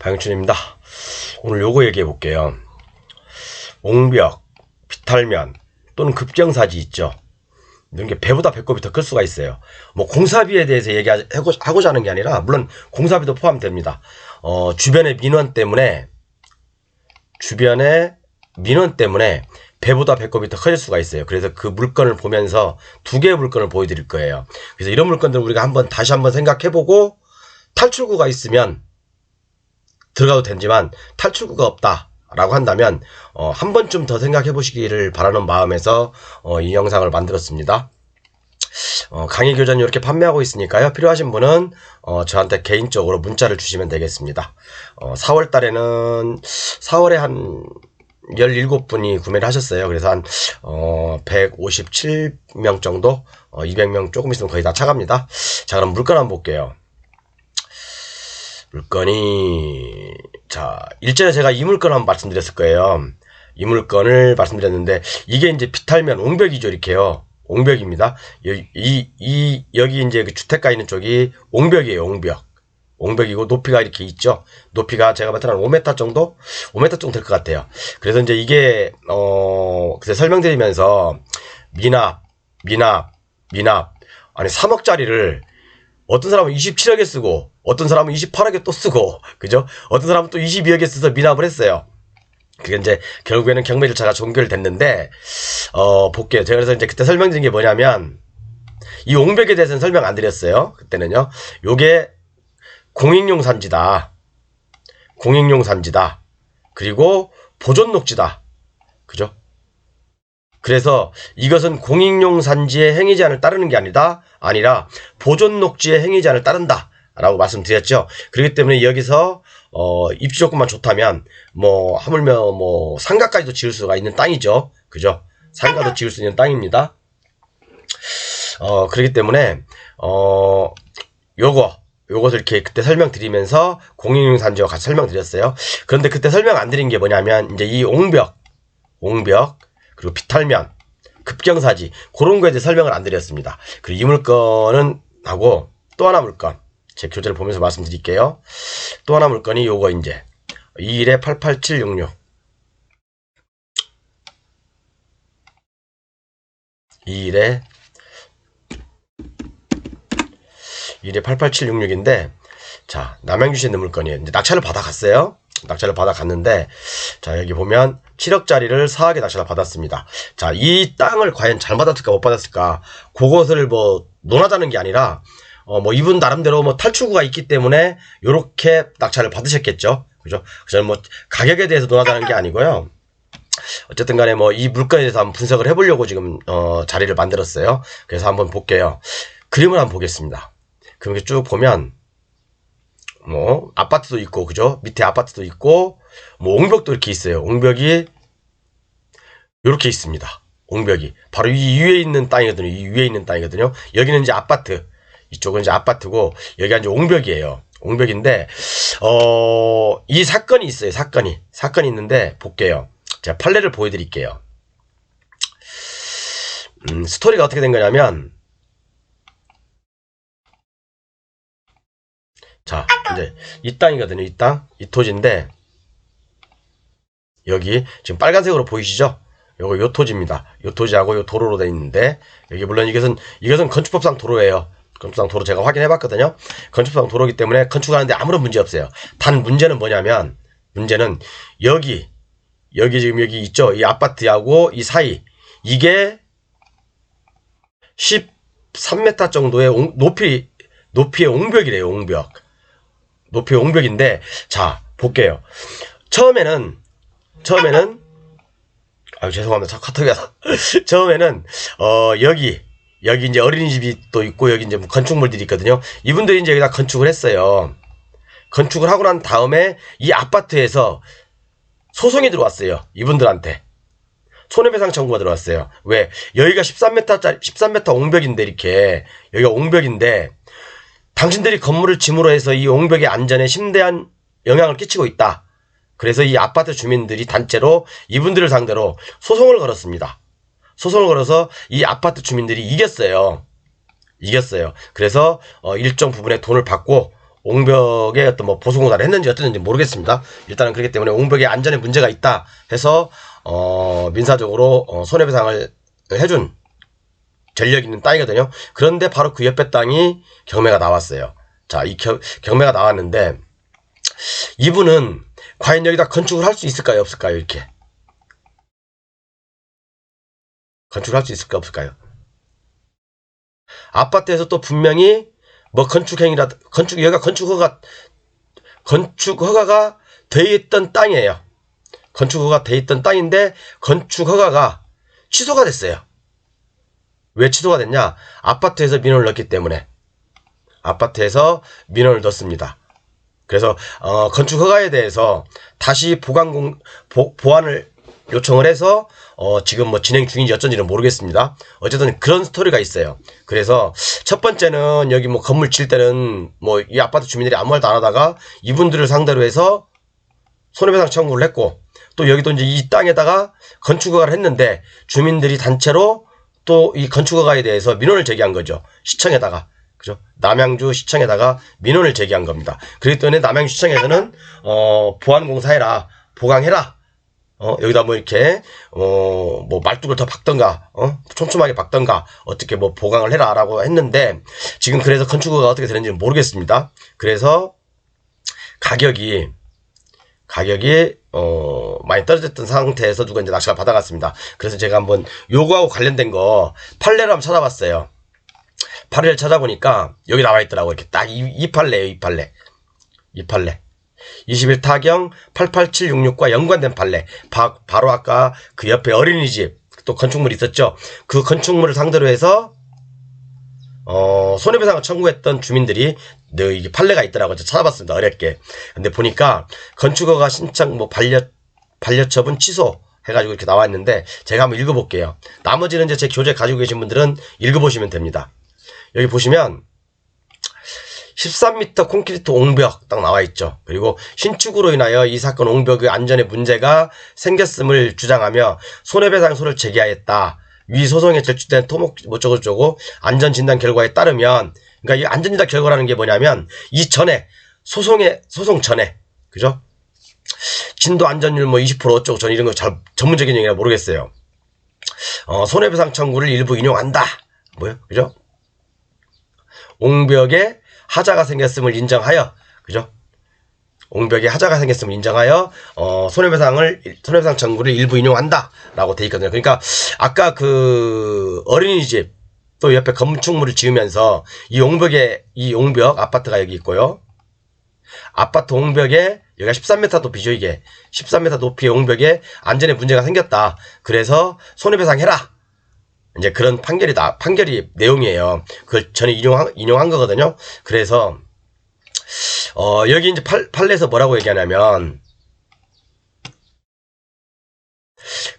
방영춘입니다. 오늘 요거 얘기해 볼게요. 옹벽, 비탈면 또는 급경사지 있죠. 이런 게 배보다 배꼽이 더 클 수가 있어요. 뭐 공사비에 대해서 얘기하고자 하는 게 아니라 물론 공사비도 포함됩니다. 주변의 민원 때문에 배보다 배꼽이 더 커질 수가 있어요. 그래서 그 물건을 보면서 두 개의 물건을 보여드릴 거예요. 그래서 이런 물건들을 우리가 다시 한번 생각해보고 탈출구가 있으면 들어가도 되지만 탈출구가 없다라고 한다면 한 번쯤 더 생각해 보시기를 바라는 마음에서 이 영상을 만들었습니다. 강의 교재는 이렇게 판매하고 있으니까요. 필요하신 분은 저한테 개인적으로 문자를 주시면 되겠습니다. 4월 달에는 4월에 한 17분이 구매를 하셨어요. 그래서 한 157명 정도, 200명 조금 있으면 거의 다 차갑니다. 자, 그럼 물건 한번 볼게요. 물건이, 자, 일전에 제가 이 물건 한번 말씀드렸을 거예요. 이 물건을 말씀드렸는데, 이게 이제 비탈면 옹벽이죠, 이렇게요. 옹벽입니다. 여기 이제 그 주택가 있는 쪽이 옹벽이에요, 옹벽. 옹벽이고, 높이가 이렇게 있죠. 높이가 제가 봤을 때는 한 5m 정도? 5m 정도 될 것 같아요. 그래서 이제 이게, 그래서 설명드리면서, 미납. 아니, 3억짜리를 어떤 사람은 27억에 쓰고, 어떤 사람은 28억에 또 쓰고, 그죠? 어떤 사람은 또 22억에 써서 미납을 했어요. 그게 이제, 결국에는 경매 절차가 종결됐는데, 볼게요. 제가 그래서 이제 그때 설명드린 게 뭐냐면, 이 옹벽에 대해서는 설명 안 드렸어요. 그때는요. 요게, 공익용 산지다. 그리고, 보존 녹지다. 그죠? 그래서 이것은 공익용 산지의 행위제한을 따르는 게 아니라 보존 녹지의 행위제한을 따른다 라고 말씀드렸죠. 그렇기 때문에 여기서 입지 조건만 좋다면 뭐 하물며 뭐 상가까지도 지을 수가 있는 땅이죠. 그죠? 상가도 지을 수 있는 땅입니다. 그렇기 때문에 요것을 이렇게 그때 설명드리면서 공익용 산지와 같이 설명드렸어요. 그런데 그때 설명 안 드린 게 뭐냐면 이제 이 옹벽 그리고 비탈면, 급경사지 그런 거에 대해 설명을 안 드렸습니다. 그리고 이 물건은 하고 또 하나 물건 제 교재를 보면서 말씀드릴게요. 또 하나 물건이 요거 이제 21-88766 21-88766인데 자, 남양주시에 있는 물건이에요. 이제 낙찰을 받아갔어요. 낙찰을 받아갔는데 자, 여기 보면 7억짜리를 4억에 낙찰을 받았습니다. 자, 이 땅을 과연 잘 받았을까 못 받았을까 그것을 뭐 논하자는 게 아니라 뭐 이분 나름대로 뭐 탈출구가 있기 때문에 요렇게 낙찰을 받으셨겠죠. 그죠? 그래서 뭐 가격에 대해서 논하자는 게 아니고요. 어쨌든 간에 뭐 이 물건에 대해서 한번 분석을 해보려고 지금 자리를 만들었어요. 그래서 한번 볼게요. 그림을 한번 보겠습니다. 그럼 이렇게 쭉 보면 뭐 아파트도 있고 그죠? 밑에 아파트도 있고 뭐 옹벽도 이렇게 있어요. 옹벽이 이렇게 있습니다. 옹벽이 바로 이 위에 있는 땅이거든요. 여기는 이제 아파트, 이쪽은 이제 아파트고 여기가 이제 옹벽이에요. 옹벽인데 이 사건이 있어요. 사건이 있는데 볼게요. 제가 판례를 보여드릴게요. 스토리가 어떻게 된 거냐면 자, 이제 이 땅이거든요. 이 토지인데 여기 지금 빨간색으로 보이시죠? 요 토지입니다. 요 토지하고 요 도로로 돼 있는데 여기 물론 이것은 건축법상 도로예요. 건축상 도로 제가 확인해 봤거든요. 건축상 도로이기 때문에 건축하는데 아무런 문제 없어요. 단 문제는 뭐냐면 여기 지금 여기 있죠? 이 아파트하고 이 사이 이게 13m 정도의 높이의 옹벽이래요. 높이의 옹벽인데 자 볼게요. 처음에는 죄송합니다. 카톡이 와서 처음에는 여기 이제 어린이집이 또 있고 여기 이제 건축물들이 있거든요. 이분들이 이제 여기다 건축을 했어요. 건축을 하고 난 다음에 이 아파트에서 소송이 들어왔어요. 이분들한테 손해배상 청구가 들어왔어요. 왜? 여기가 13m 옹벽인데 이렇게 여기가 옹벽인데 당신들이 건물을 짐으로 해서 이 옹벽의 안전에 심대한 영향을 끼치고 있다. 그래서 이 아파트 주민들이 단체로 이분들을 상대로 소송을 걸었습니다. 소송을 걸어서 이 아파트 주민들이 이겼어요. 그래서 일정 부분의 돈을 받고 옹벽에 어떤 뭐 보수공사를 했는지 어땠는지 모르겠습니다. 일단은 그렇기 때문에 옹벽에 안전에 문제가 있다 해서 민사적으로 손해배상을 해준 전력 있는 땅이거든요. 그런데 바로 그 옆에 땅이 경매가 나왔어요. 자, 이 경매가 나왔는데 이분은 과연 여기다 건축을 할 수 있을까요? 없을까요? 이렇게 건축을 할 수 있을까 없을까요? 아파트에서 또 분명히 뭐 여기가 건축 허가가 돼 있던 땅이에요. 건축 허가가 돼 있던 땅인데 건축 허가가 취소가 됐어요. 왜 취소가 됐냐? 아파트에서 민원을 넣었기 때문에. 아파트에서 민원을 넣습니다. 그래서 건축 허가에 대해서 다시 보완을 요청을 해서 지금 뭐 진행 중인지 어쩐지는 모르겠습니다. 어쨌든 그런 스토리가 있어요. 그래서 첫 번째는 여기 뭐 건물 질 때는 뭐 이 아파트 주민들이 아무 말도 안 하다가 이분들을 상대로 해서 손해배상 청구를 했고, 또 여기도 이제 이 땅에다가 건축허가를 했는데 주민들이 단체로 또 이 건축허가에 대해서 민원을 제기한 거죠. 시청에다가. 그죠? 남양주 시청에다가 민원을 제기한 겁니다. 그렇기 때문에 남양주 시청에서는 보완공사해라, 보강해라. 여기다 뭐 이렇게 뭐 말뚝을 더 박던가, 촘촘하게 박던가, 어떻게 뭐 보강을 해라라고 했는데 지금 그래서 건축허가가 어떻게 되는지는 모르겠습니다. 그래서 가격이 많이 떨어졌던 상태에서 누가 이제 낚시가 받아갔습니다. 그래서 제가 한번 요거하고 관련된 거 판례를 한번 찾아봤어요. 판례를 찾아보니까 여기 나와 있더라고. 이렇게 딱 이 판례예요. 이 판례 21타경 88766과 연관된 판례. 바로 아까 그 옆에 어린이집 또 건축물이 있었죠. 그 건축물을 상대로 해서 손해배상을 청구했던 주민들이 이게 판례가 있더라고. 제가 찾아봤습니다. 어렵게. 근데 보니까 건축허가 신청 뭐 반려처분 취소 해가지고 이렇게 나와 있는데 제가 한번 읽어볼게요. 나머지는 이제 제 교재 가지고 계신 분들은 읽어보시면 됩니다. 여기 보시면 13m 콘크리트 옹벽 딱 나와 있죠. 그리고 신축으로 인하여 이 사건 옹벽의 안전에 문제가 생겼음을 주장하며 손해배상소를 제기하였다. 위 소송에 제출된 토목 뭐저거저거 안전진단 결과에 따르면, 그러니까 이 안전진단 결과라는 게 뭐냐면 이 전에 소송 전에, 그죠? 진도 안전율 뭐 20% 어쩌고 전 이런 거 잘 전문적인 얘기라 모르겠어요. 손해배상 청구를 일부 인용한다. 뭐요? 그죠? 옹벽에 하자가 생겼음을 인정하여, 그죠? 옹벽에 하자가 생겼음을 인정하여 손해배상 청구를 일부 인용한다라고 돼 있거든요. 그러니까 아까 그 어린이집 또 옆에 건축물을 지으면서 이 옹벽 아파트가 여기 있고요. 아파트 옹벽에 여기가 13m 높이죠. 이게 13m 높이의 옹벽에 안전에 문제가 생겼다. 그래서 손해배상 해라. 이제 그런 판결이 내용이에요. 그걸 전에 인용한 거거든요. 그래서 여기 이제 판례에서 뭐라고 얘기하냐면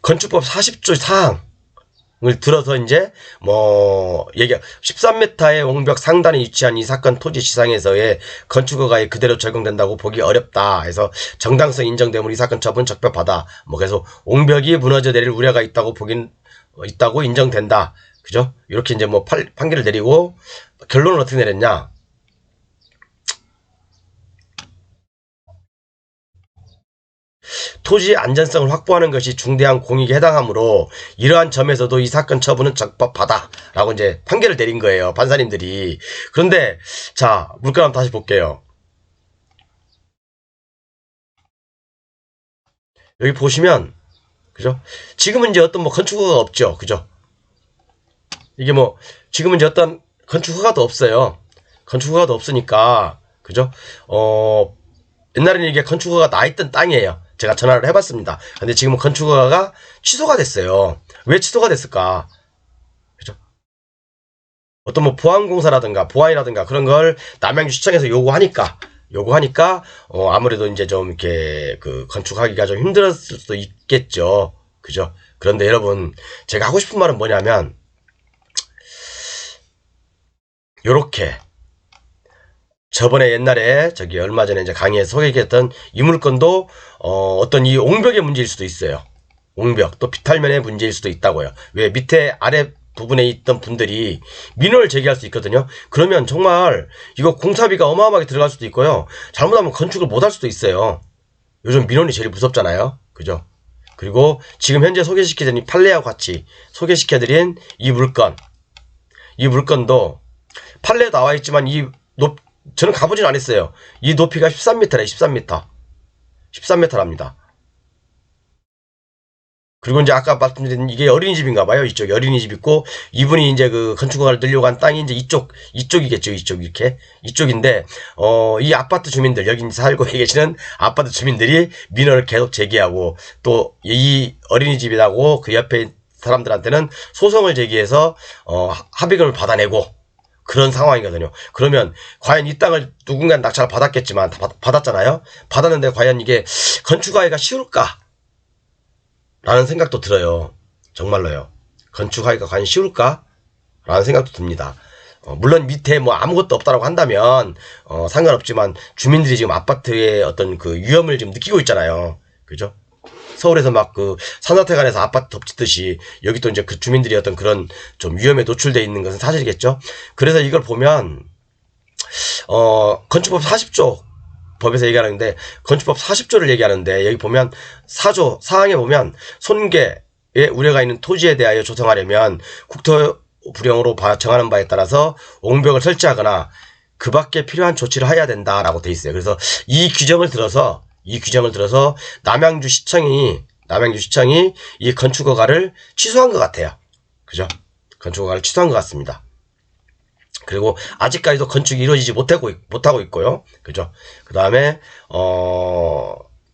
건축법 40조 사항을 들어서 이제 뭐 13m의 옹벽 상단에 위치한 이 사건 토지 지상에서의 건축허가에 그대로 적용된다고 보기 어렵다 해서 정당성 인정되면 이 사건 처분 적법하다. 뭐 그래서 옹벽이 무너져 내릴 우려가 있다고 인정된다. 그죠? 이렇게 이제 뭐 판결을 내리고 결론을 어떻게 내렸냐? 토지 안전성을 확보하는 것이 중대한 공익에 해당하므로 이러한 점에서도 이 사건 처분은 적법하다 라고 이제 판결을 내린 거예요. 판사님들이. 그런데 자, 물건 한번 다시 볼게요. 여기 보시면, 그죠? 지금은 이제 어떤 뭐 건축허가가 없죠. 그죠? 이게 뭐 지금은 이제 어떤 건축허가도 없어요. 건축허가도 없으니까, 그죠? 옛날에는 이게 건축허가가 나 있던 땅이에요. 제가 전화를 해봤습니다. 근데 지금은 건축허가가 취소가 됐어요. 왜 취소가 됐을까? 그죠? 어떤 뭐 보완이라든가 그런 걸 남양주시청에서 요구하니까 아무래도 이제 좀 이렇게 그 건축하기가 좀 힘들었을 수도 있겠죠. 그죠? 그런데 여러분, 제가 하고 싶은 말은 뭐냐면 요렇게 저번에 옛날에 얼마 전에 이제 강의에서 소개했던 이 물건도 어떤 이 옹벽의 문제일 수도 있어요. 옹벽 또 비탈면의 문제일 수도 있다고요. 왜 밑에 아래 부분에 있던 분들이 민원을 제기할 수 있거든요. 그러면 정말 이거 공사비가 어마어마하게 들어갈 수도 있고요. 잘못하면 건축을 못할 수도 있어요. 요즘 민원이 제일 무섭잖아요. 그죠? 그리고 지금 현재 소개시켜드린 판례와 같이 소개시켜드린 이 물건도 판례에 나와 있지만 저는 가보진 않았어요. 이 높이가 13m래, 13m. 13m랍니다. 그리고 이제 아까 말씀드린 이게 어린이집인가 봐요. 이쪽에 어린이집 있고, 이분이 이제 그 건축허가를 늘려고 한 땅이 이제 이쪽이겠죠. 이렇게. 이쪽인데, 이 아파트 주민들, 여기 살고 계시는 아파트 주민들이 민원을 계속 제기하고, 또 이 어린이집이라고 그 옆에 사람들한테는 소송을 제기해서, 합의금을 받아내고, 그런 상황이거든요. 그러면 과연 이 땅을 누군가 낙찰을 받았겠지만, 받았잖아요. 받았는데 과연 이게 건축하기가 쉬울까? 라는 생각도 들어요. 정말로요. 건축하기가 과연 쉬울까? 라는 생각도 듭니다. 물론 밑에 뭐 아무것도 없다라고 한다면 상관없지만 주민들이 지금 아파트의 어떤 그 위험을 지금 느끼고 있잖아요. 그죠? 서울에서 막 그 산사태관에서 아파트 덮치듯이 여기 또 이제 그 주민들이 어떤 그런 좀 위험에 노출되어 있는 것은 사실이겠죠. 그래서 이걸 보면 건축법 40조 법에서 얘기하는데 건축법 40조를 얘기하는데 여기 보면 4조 사항에 보면 손괴의 우려가 있는 토지에 대하여 조성하려면 국토부령으로 정하는 바에 따라서 옹벽을 설치하거나 그 밖에 필요한 조치를 해야 된다라고 돼 있어요. 그래서 이 규정을 들어서 남양주시청이 이 건축허가를 취소한 것 같아요. 그죠? 건축허가를 취소한 것 같습니다. 그리고 아직까지도 건축이 이루어지지 못하고 있고요. 그죠? 그 다음에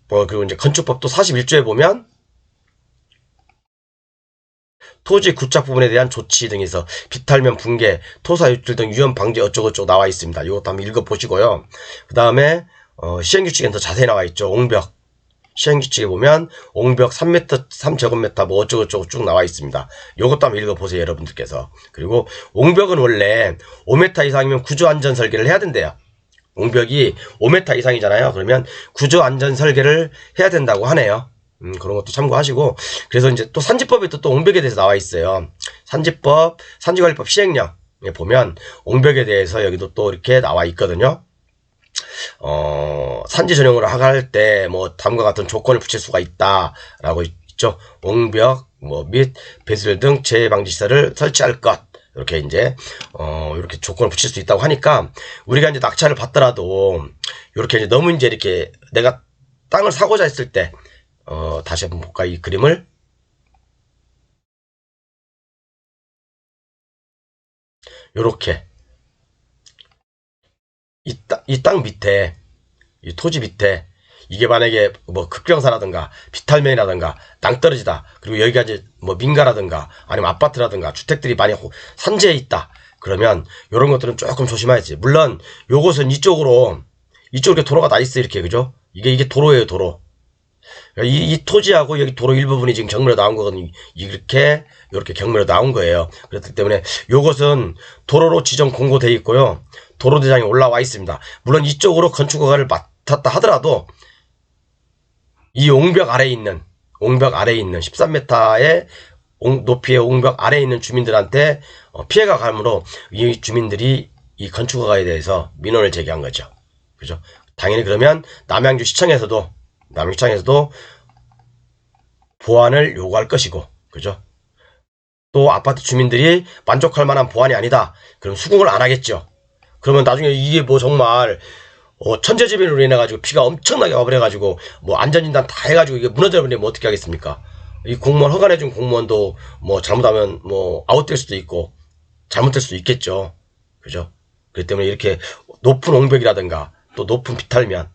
그리고 이제 건축법도 41조에 보면 토지 구착 부분에 대한 조치 등에서 비탈면 붕괴, 토사 유출 등 위험 방지 어쩌고저쩌고 나와 있습니다. 이것도 한번 읽어보시고요. 그 다음에 시행규칙엔 더 자세히 나와 있죠. 옹벽. 시행규칙에 보면 옹벽 3m, 3제곱미터 뭐 어쩌고저쩌고 쭉 나와 있습니다. 요것도 한번 읽어보세요, 여러분들께서. 그리고 옹벽은 원래 5m 이상이면 구조안전 설계를 해야 된대요. 옹벽이 5m 이상이잖아요. 그러면 구조안전 설계를 해야 된다고 하네요. 그런 것도 참고하시고. 그래서 이제 또 산지법에 또 옹벽에 대해서 나와 있어요. 산지법, 산지관리법 시행령에 보면 옹벽에 대해서 여기도 또 이렇게 나와 있거든요. 산지 전용으로 할 때 뭐 다음과 같은 조건을 붙일 수가 있다라고 있죠. 옹벽 및 배수열 등 재해 방지 시설을 설치할 것. 이렇게 이제 이렇게 조건을 붙일 수 있다고 하니까 우리가 이제 낙찰을 받더라도 이렇게 이제 너무 이제 이렇게 내가 땅을 사고자 했을 때 다시 한번 볼까 이 그림을. 요렇게 이 땅 밑에 이 토지 밑에 이게 만약에 뭐 급경사라든가 비탈면이라든가 낭떠러지다 그리고 여기가 이제 뭐 민가라든가 아니면 아파트라든가 주택들이 많이 산재해 있다 그러면 이런 것들은 조금 조심해야지. 물론 요것은 이쪽으로 이렇게 도로가 나 있어 이렇게. 그죠? 이게 도로예요. 도로. 이 토지하고 여기 도로 일부분이 지금 경매로 나온 거거든요. 이렇게 경매로 나온 거예요. 그렇기 때문에 요것은 도로로 지정 공고되어 있고요. 도로대장에 올라와 있습니다. 물론 이쪽으로 건축허가를 맡았다 하더라도 이 옹벽 아래에 있는 13m의 높이의 옹벽 아래에 있는 주민들한테 피해가 가므로 이 주민들이 이 건축허가에 대해서 민원을 제기한 거죠. 그죠? 당연히 그러면 남양주시청에서도 보완을 요구할 것이고, 그죠? 또 아파트 주민들이 만족할 만한 보완이 아니다. 그럼 수긍을 안 하겠죠. 그러면 나중에 이게 뭐 정말 천재지변으로 인해가지고 비가 엄청나게 와버려가지고 뭐 안전진단 다 해가지고 이게 무너져버리면 어떻게 하겠습니까? 이 공무원 허가내준 공무원도 뭐 잘못하면 뭐 아웃될 수도 있고 잘못될 수도 있겠죠. 그죠? 그렇기 때문에 이렇게 높은 옹벽이라든가 또 높은 비탈면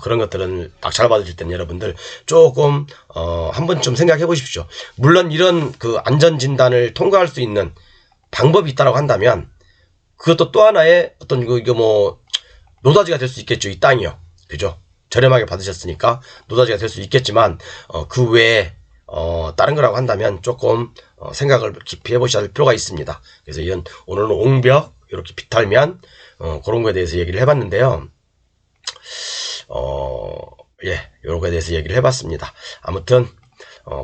그런 것들은 낙찰 받으실 때는 여러분들 조금 한 번쯤 생각해 보십시오. 물론 이런 그 안전진단을 통과할 수 있는 방법이 있다고 한다면 그것도 또 하나의 어떤 이거 뭐 노다지가 될 수 있겠죠. 이 땅이요. 그죠? 저렴하게 받으셨으니까 노다지가 될 수 있겠지만 그 외에 다른 거라고 한다면 조금 생각을 깊이 해보셔야 할 필요가 있습니다. 그래서 오늘은 옹벽 이렇게 비탈면 그런 거에 대해서 얘기를 해봤는데요. 예, 요런 거에 대해서 얘기를 해봤습니다. 아무튼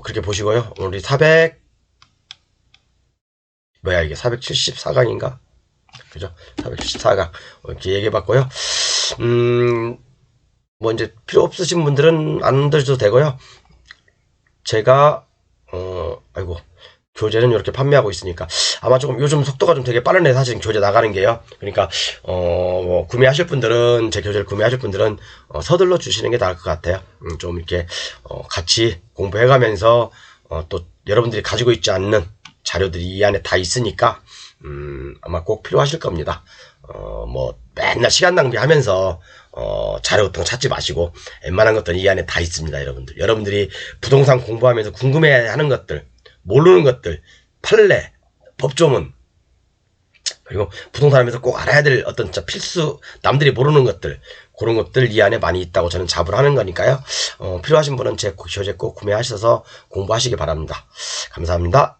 그렇게 보시고요. 오늘 뭐야 이게 474강인가? 그죠? 474강 이렇게 얘기해봤고요. 뭐 이제 필요 없으신 분들은 안 들으셔도 되고요. 제가 아이고 교재는 이렇게 판매하고 있으니까 아마 조금 요즘 속도가 좀 되게 빠르네 사실 교재 나가는 게요. 그러니까 뭐 구매하실 분들은 제 교재를 구매하실 분들은 서둘러 주시는 게 나을 것 같아요. 좀 이렇게 같이 공부해가면서 또 여러분들이 가지고 있지 않는 자료들이 이 안에 다 있으니까 아마 꼭 필요하실 겁니다. 뭐 맨날 시간 낭비하면서 자료 같은 거 찾지 마시고 웬만한 것들은 이 안에 다 있습니다. 여러분들이 부동산 공부하면서 궁금해하는 것들, 모르는 것들, 판례, 법조문, 그리고 부동산 하면서 꼭 알아야 될 어떤 필수 남들이 모르는 것들, 그런 것들 이 안에 많이 있다고 저는 자부를 하는 거니까요. 필요하신 분은 제 교재 꼭 구매하셔서 공부하시기 바랍니다. 감사합니다.